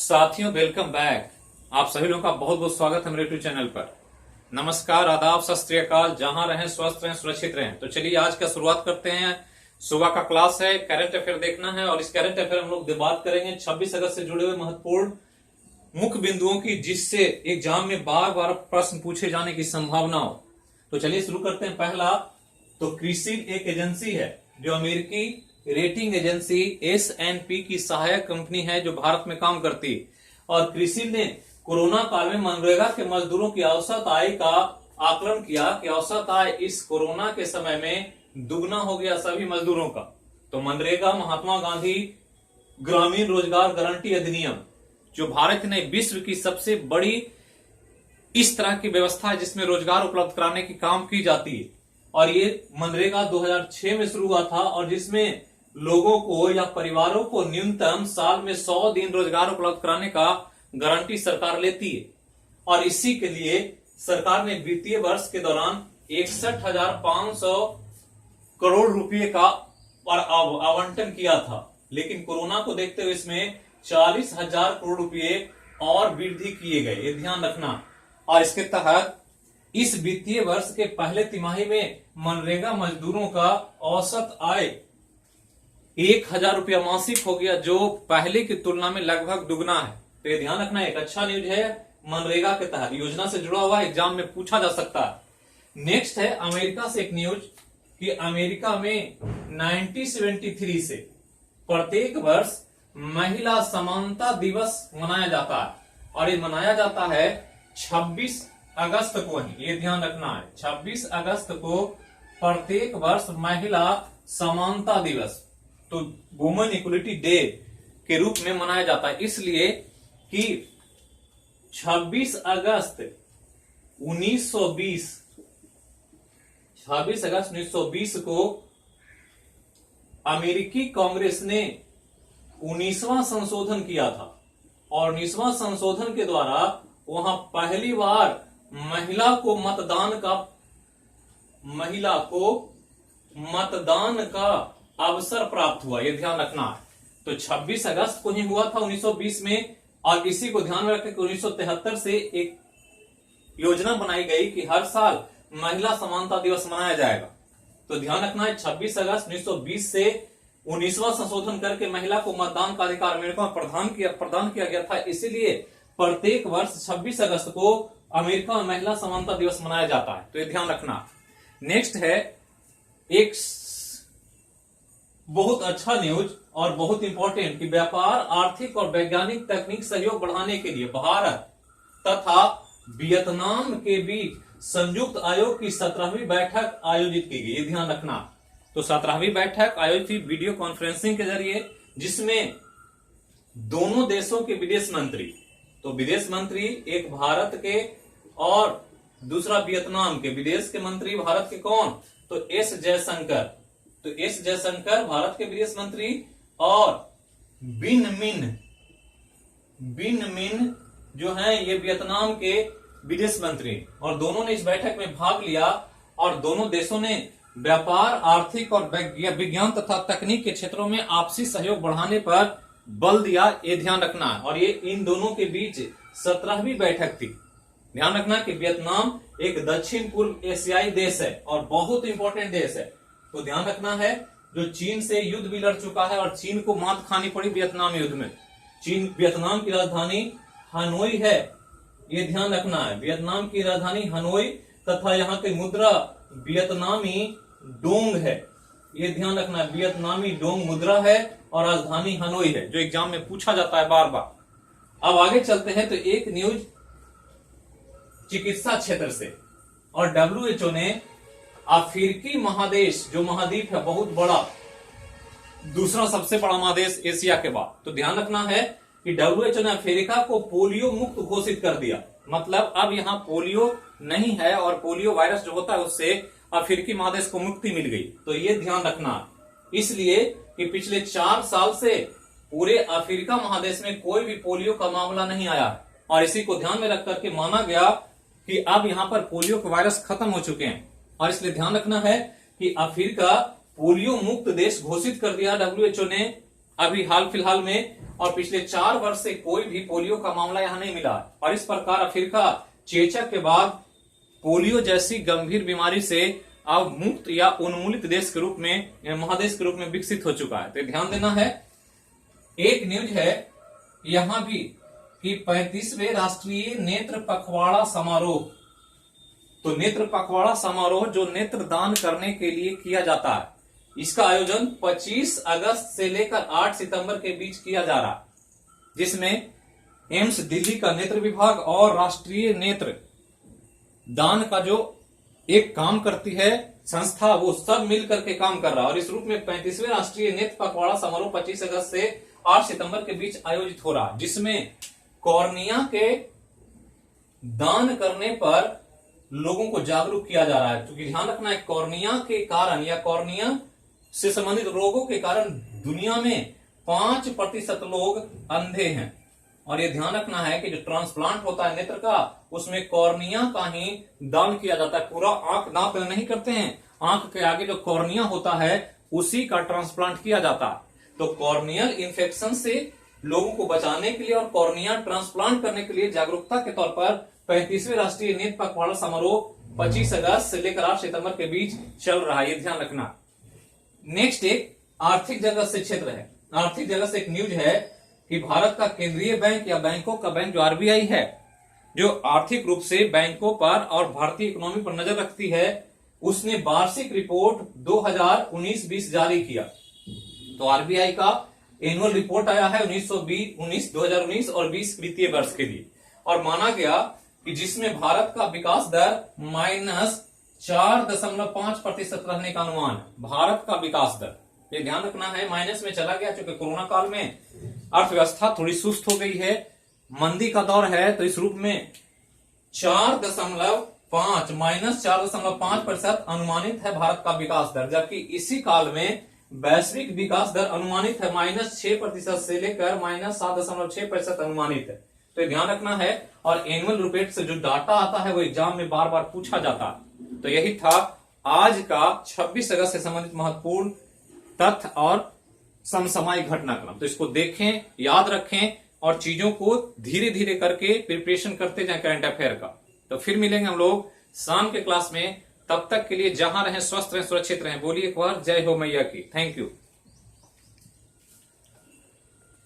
साथियों, welcome back. आप सभी लोगों का बहुत बहुत स्वागत है मेरे यूट्यूब चैनल पर। नमस्कार, आदाब, सत श्री अकाल। जहां रहें स्वस्थ रहें, सुरक्षित रहें। तो चलिए आज का शुरुआत करते हैं। सुबह का क्लास है, करंट अफेयर देखना है और इस करंट अफेयर हम लोग बात करेंगे 26 अगस्त से जुड़े हुए महत्वपूर्ण मुख्य बिंदुओं की, जिससे एग्जाम में बार बार प्रश्न पूछे जाने की संभावना हो। तो चलिए शुरू करते हैं। पहला तो क्रिसिल एक एजेंसी है जो अमेरिकी रेटिंग एजेंसी S&P की सहायक कंपनी है जो भारत में काम करती है। और क्रिसिल ने कोरोना काल में मनरेगा के मजदूरों की औसत आय का आकलन किया कि औसत आय इस कोरोना के समय में दुगना हो गया सभी मजदूरों का। तो मनरेगा महात्मा गांधी ग्रामीण रोजगार गारंटी अधिनियम, जो भारत ने विश्व की सबसे बड़ी इस तरह की व्यवस्था है जिसमें रोजगार उपलब्ध कराने की काम की जाती है। और ये मनरेगा 2006 में शुरू हुआ था और जिसमें लोगों को या परिवारों को न्यूनतम साल में 100 दिन रोजगार उपलब्ध कराने का गारंटी सरकार लेती है। और इसी के लिए सरकार ने वित्तीय वर्ष के दौरान 61,500 करोड़ रुपए का आवंटन किया था, लेकिन कोरोना को देखते हुए इसमें 40,000 करोड़ रुपए और वृद्धि किए गए, ये ध्यान रखना। और इसके तहत इस वित्तीय वर्ष के पहले तिमाही में मनरेगा मजदूरों का औसत आय 1,000 रुपया मासिक हो गया, जो पहले की तुलना में लगभग दुगना है। तो ये ध्यान रखना, एक अच्छा न्यूज है। मनरेगा के तहत योजना से जुड़ा हुआ एग्जाम में पूछा जा सकता है। नेक्स्ट है अमेरिका से एक न्यूज कि अमेरिका में 1973 से प्रत्येक वर्ष महिला समानता दिवस मनाया जाता है और ये मनाया जाता है 26 अगस्त को ही, ये ध्यान रखना है। 26 अगस्त को प्रत्येक वर्ष महिला समानता दिवस, तो वुमेन इक्वलिटी डे के रूप में मनाया जाता है, इसलिए कि 26 अगस्त 1920 को अमेरिकी कांग्रेस ने 19वां संशोधन किया था और 19वां संशोधन के द्वारा वहां पहली बार महिला को मतदान का अवसर प्राप्त हुआ, यह ध्यान रखना है। तो 26 अगस्त को ही हुआ था 1920 में, और इसी को ध्यान में रखकर 1973 से एक योजना बनाई गई कि हर साल महिला समानता दिवस मनाया जाएगा। तो ध्यान रखना है 26 अगस्त 1920 से 19वां संशोधन करके महिला को मतदान का अधिकार अमेरिका में प्रदान किया गया था, इसीलिए प्रत्येक वर्ष 26 अगस्त को अमेरिका में महिला समानता दिवस मनाया जाता है। तो ये ध्यान रखना। नेक्स्ट है एक बहुत अच्छा न्यूज और बहुत इंपॉर्टेंट कि व्यापार, आर्थिक और वैज्ञानिक तकनीक सहयोग बढ़ाने के लिए भारत तथा वियतनाम के बीच संयुक्त आयोग की 17वीं बैठक आयोजित की गई, ये ध्यान रखना। तो 17वीं बैठक आयोजित हुई वीडियो कॉन्फ्रेंसिंग के जरिए, जिसमें दोनों देशों के विदेश मंत्री, तो विदेश मंत्री एक भारत के और दूसरा वियतनाम के, विदेश के मंत्री भारत के कौन, तो एस जयशंकर, तो एस जयशंकर भारत के विदेश मंत्री और बिन मिन जो हैं ये वियतनाम के विदेश मंत्री, और दोनों ने इस बैठक में भाग लिया और दोनों देशों ने व्यापार, आर्थिक और विज्ञान तथा तकनीक के क्षेत्रों में आपसी सहयोग बढ़ाने पर बल दिया, ये ध्यान रखना है। और ये इन दोनों के बीच 17वीं बैठक थी। ध्यान रखना कि वियतनाम एक दक्षिण पूर्व एशियाई देश है और बहुत इंपॉर्टेंट देश है। तो ध्यान रखना है, जो चीन से युद्ध भी लड़ चुका है और चीन को मात खानी पड़ी वियतनाम युद्ध में। वियतनाम की राजधानी हनोई है, ये ध्यान रखना है। वियतनाम की राजधानी हनोई तथा यहाँ की मुद्रा वियतनामी डोंग है, ये ध्यान रखना। वियतनामी डोंग मुद्रा है और राजधानी हनोई है, जो एग्जाम में पूछा जाता है बार बार। अब आगे चलते हैं तो एक न्यूज चिकित्सा क्षेत्र से, और WHO ने अफ्रीकी महादेश, जो महाद्वीप है बहुत बड़ा, दूसरा सबसे बड़ा महादेश एशिया के बाद, तो ध्यान रखना है कि WHO ने अफ्रीका को पोलियो मुक्त घोषित कर दिया। मतलब अब यहाँ पोलियो नहीं है और पोलियो वायरस जो होता है उससे अफ्रीकी महादेश को मुक्ति मिल गई। तो ये ध्यान रखना, इसलिए कि पिछले 4 साल से पूरे अफ्रीका महादेश में कोई भी पोलियो का मामला नहीं आया है, और इसी को ध्यान में रख करके माना गया कि अब यहाँ पर पोलियो के वायरस खत्म हो चुके हैं। और इसलिए ध्यान रखना है कि अफ्रीका पोलियो मुक्त देश घोषित कर दिया WHO ने अभी हाल फिलहाल में, और पिछले 4 वर्ष से कोई भी पोलियो का मामला यहाँ नहीं मिला। और इस प्रकार अफ्रीका चेचक के बाद पोलियो जैसी गंभीर बीमारी से अब मुक्त या उन्मूलित देश के रूप में, महादेश के रूप में विकसित हो चुका है। तो ध्यान देना है। एक न्यूज है यहां भी कि 35वें राष्ट्रीय नेत्र पखवाड़ा समारोह, तो नेत्र पखवाड़ा समारोह जो नेत्र दान करने के लिए किया जाता है, इसका आयोजन 25 अगस्त से लेकर 8 सितंबर के बीच किया जा रहा है, जिसमें एम्स दिल्ली का नेत्र विभाग और राष्ट्रीय नेत्र दान का जो एक काम करती है संस्था, वो सब मिल करके काम कर रहा है। और इस रूप में 35वें राष्ट्रीय नेत्र पखवाड़ा समारोह 25 अगस्त से 8 सितंबर के बीच आयोजित हो रहा है, जिसमें कॉर्निया के दान करने पर लोगों को जागरूक किया जा रहा है। क्योंकि ध्यान रखना है, कॉर्निया के कारण या कॉर्निया से संबंधित रोगों के कारण दुनिया में 5% लोग अंधे हैं। और ये ध्यान रखना है कि जो ट्रांसप्लांट होता है नेत्र का, उसमें कॉर्निया का ही दान किया जाता है। पूरा आंख दांत नहीं करते हैं, आंख के आगे जो कॉर्निया होता है उसी का ट्रांसप्लांट किया जाता है। तो कॉर्नियल इन्फेक्शन से लोगों को बचाने के लिए और कॉर्निया ट्रांसप्लांट करने के लिए जागरूकता के तौर पर 35वें राष्ट्रीय नेत्र पखवाड़ा समारोह 25 अगस्त से लेकर 8 सितंबर के बीच चल रहा है, ये ध्यान रखना। नेक्स्ट एक आर्थिक जगत से क्षेत्र है। आर्थिक जगत से एक न्यूज है कि भारत का केंद्रीय बैंक या बैंकों का बैंक जो आरबीआई है, जो आर्थिक रूप से बैंकों पर और भारतीय इकोनॉमी पर नजर रखती है, उसने वार्षिक रिपोर्ट 2019-20 जारी किया। तो आरबीआई का एनुअल रिपोर्ट आया है 2019 और 20 वित्तीय वर्ष के लिए, और माना गया कि जिसमें भारत का विकास दर -4.5% रहने का अनुमान है। भारत का विकास दर, ये ध्यान रखना है, माइनस में चला गया क्योंकि कोरोना काल में अर्थव्यवस्था थोड़ी सुस्त हो गई है, मंदी का दौर है। तो इस रूप में 4.5 -4.5% अनुमानित है भारत का विकास दर, जबकि इसी काल में वैश्विक विकास दर अनुमानित है -6% से लेकर -7.6% अनुमानित है। तो ये ध्यान रखना है। और एनुअल रिपोर्ट से जो डाटा आता है वो एग्जाम में बार बार पूछा जाता है। तो यही था आज का 26 अगस्त से संबंधित महत्वपूर्ण तथ्य और समसामयिक घटनाक्रम। तो इसको देखें, याद रखें और चीजों को धीरे धीरे करके प्रिपरेशन करते जाएं करंट अफेयर का। तो फिर मिलेंगे हम लोग शाम के क्लास में। तब तक के लिए जहां रहें स्वस्थ रहें, सुरक्षित रहें। बोलिए एक बार जय हो मैया की। Thank you.